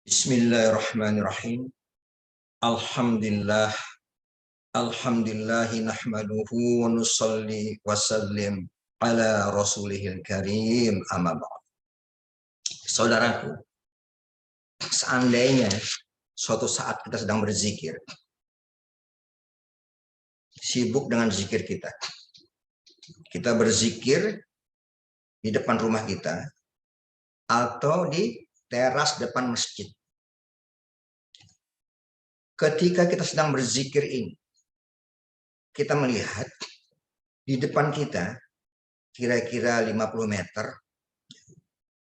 Bismillahirrahmanirrahim. Alhamdulillah. Alhamdulillahi nahmaduhu wa nusalli wa sallim ala rasulihil karim amma ba'd. Saudaraku, seandainya suatu saat kita sedang berzikir, sibuk dengan zikir kita. Kita berzikir di depan rumah kita atau di teras depan masjid. Ketika kita sedang berzikir ini, kita melihat di depan kita kira-kira 50 meter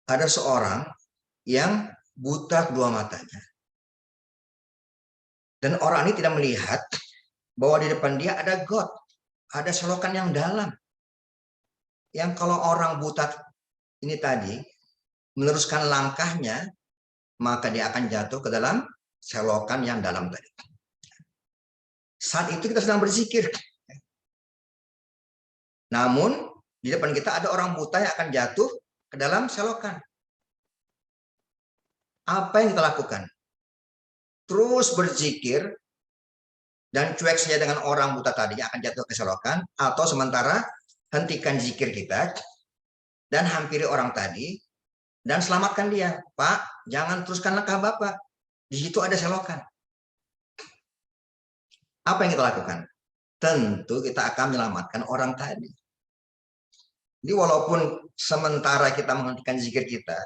ada seorang yang buta kedua matanya. Dan orang ini tidak melihat bahwa di depan dia ada got, ada selokan yang dalam. Yang kalau orang buta ini tadi meneruskan langkahnya, maka dia akan jatuh ke dalam selokan yang dalam tadi. Saat itu kita sedang berzikir. Namun di depan kita ada orang buta yang akan jatuh ke dalam selokan. Apa yang kita lakukan? Terus berzikir dan cuek saja dengan orang buta tadi yang akan jatuh ke selokan, atau sementara hentikan zikir kita dan hampiri orang tadi dan selamatkan dia. Pak, jangan teruskan langkah Bapak. Di situ ada selokan. Apa yang kita lakukan? Tentu kita akan menyelamatkan orang tadi. Jadi walaupun sementara kita menghentikan zikir kita,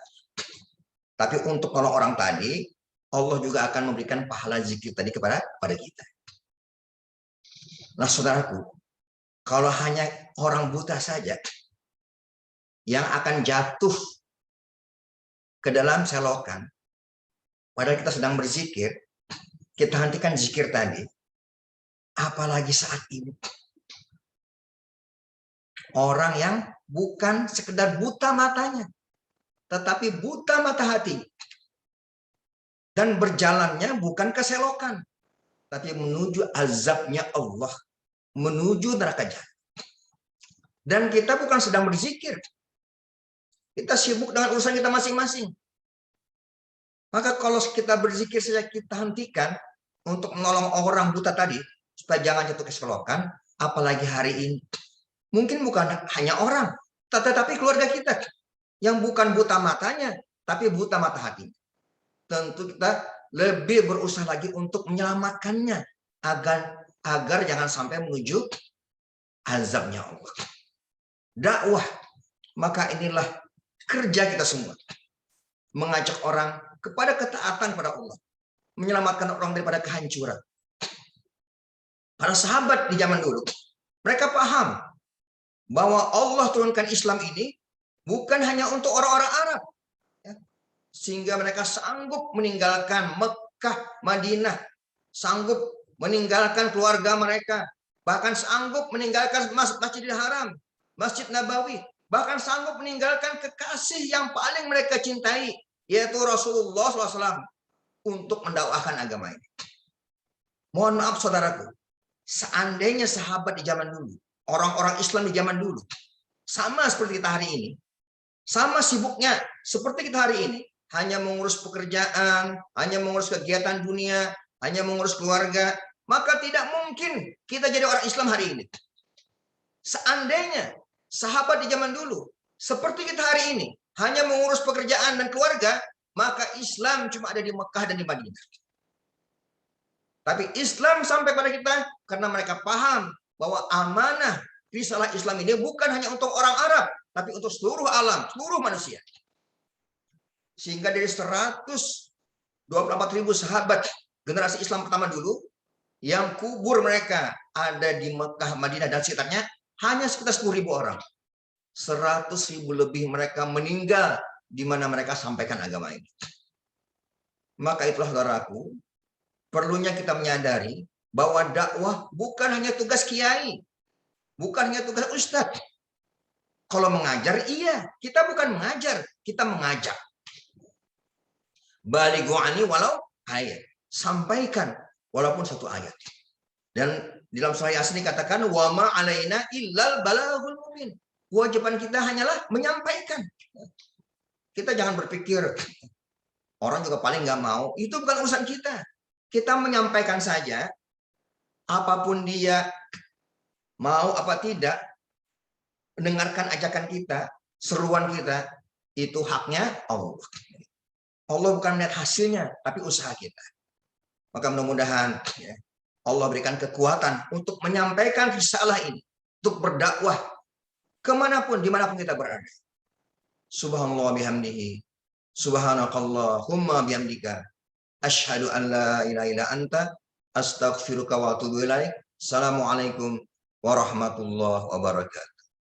tapi untuk kalau orang tadi, Allah juga akan memberikan pahala zikir tadi kepada kita. Nah saudaraku, kalau hanya orang buta saja yang akan jatuh ke dalam selokan, padahal kita sedang berzikir, kita hentikan zikir tadi, apalagi saat ini. Orang yang bukan sekedar buta matanya, tetapi buta mata hati. Dan berjalannya bukan ke selokan, tapi menuju azabnya Allah, menuju neraka jahanam. Dan kita bukan sedang berzikir. Kita sibuk dengan urusan kita masing-masing. Maka kalau kita berzikir saja kita hentikan untuk menolong orang buta tadi, supaya jangan jatuh ke selokan, apalagi hari ini. Mungkin bukan hanya orang, tetapi keluarga kita yang bukan buta matanya, tapi buta mata hati. Tentu kita lebih berusaha lagi untuk menyelamatkannya agar jangan sampai menuju azabnya Allah. Dakwah, maka inilah kerja kita semua. Mengajak orang kepada ketaatan pada Allah, menyelamatkan orang daripada kehancuran. Para sahabat di zaman dulu, mereka paham bahwa Allah turunkan Islam ini bukan hanya untuk orang-orang Arab, sehingga mereka sanggup meninggalkan Mekah, Madinah, sanggup meninggalkan keluarga mereka, bahkan sanggup meninggalkan Masjidil Haram, Masjid Nabawi, bahkan sanggup meninggalkan kekasih yang paling mereka cintai, yaitu Rasulullah SAW, untuk mendakwahkan agama ini. Mohon maaf saudaraku, seandainya sahabat di zaman dulu, orang-orang Islam di zaman dulu, sama seperti kita hari ini, sama sibuknya seperti kita hari ini, hanya mengurus pekerjaan, hanya mengurus kegiatan dunia, hanya mengurus keluarga, maka tidak mungkin kita jadi orang Islam hari ini. Seandainya sahabat di zaman dulu, seperti kita hari ini, hanya mengurus pekerjaan dan keluarga, maka Islam cuma ada di Mekah dan di Madinah. Tapi Islam sampai pada kita karena mereka paham bahwa amanah risalah Islam ini bukan hanya untuk orang Arab, tapi untuk seluruh alam, seluruh manusia. Sehingga dari 124.000 sahabat generasi Islam pertama dulu, yang kubur mereka ada di Mekah, Madinah, dan sekitarnya, hanya sekitar 10.000 orang. 100.000 lebih mereka meninggal di mana mereka sampaikan agama ini. Maka itulah saudaraku, perlunya kita menyadari bahwa dakwah bukan hanya tugas kiai, bukan hanya tugas ustadz. Kalau mengajar, iya, kita bukan mengajar, kita mengajak. Balighu anni walau ayat, sampaikan walaupun satu ayat. Dan dalam surah Yasin dikatakan wa ma alaina illal balaghul mubin. Kewajiban kita hanyalah menyampaikan. Kita jangan berpikir orang juga paling nggak mau. Itu bukan urusan kita. Kita menyampaikan saja, apapun dia mau apa tidak, mendengarkan ajakan kita, seruan kita, itu haknya Allah. Allah bukan melihat hasilnya, tapi usaha kita. Maka mudah-mudahan ya, Allah berikan kekuatan untuk menyampaikan risalah ini, untuk berdakwah kemanapun, dimanapun kita berada. Subhanallah bihamdihi, subhanakallahumma bihamdika, asyhadu an la ilaha illa anta, astaghfiruka wa atubu ilaik. Assalamualaikum warahmatullahi wabarakatuh.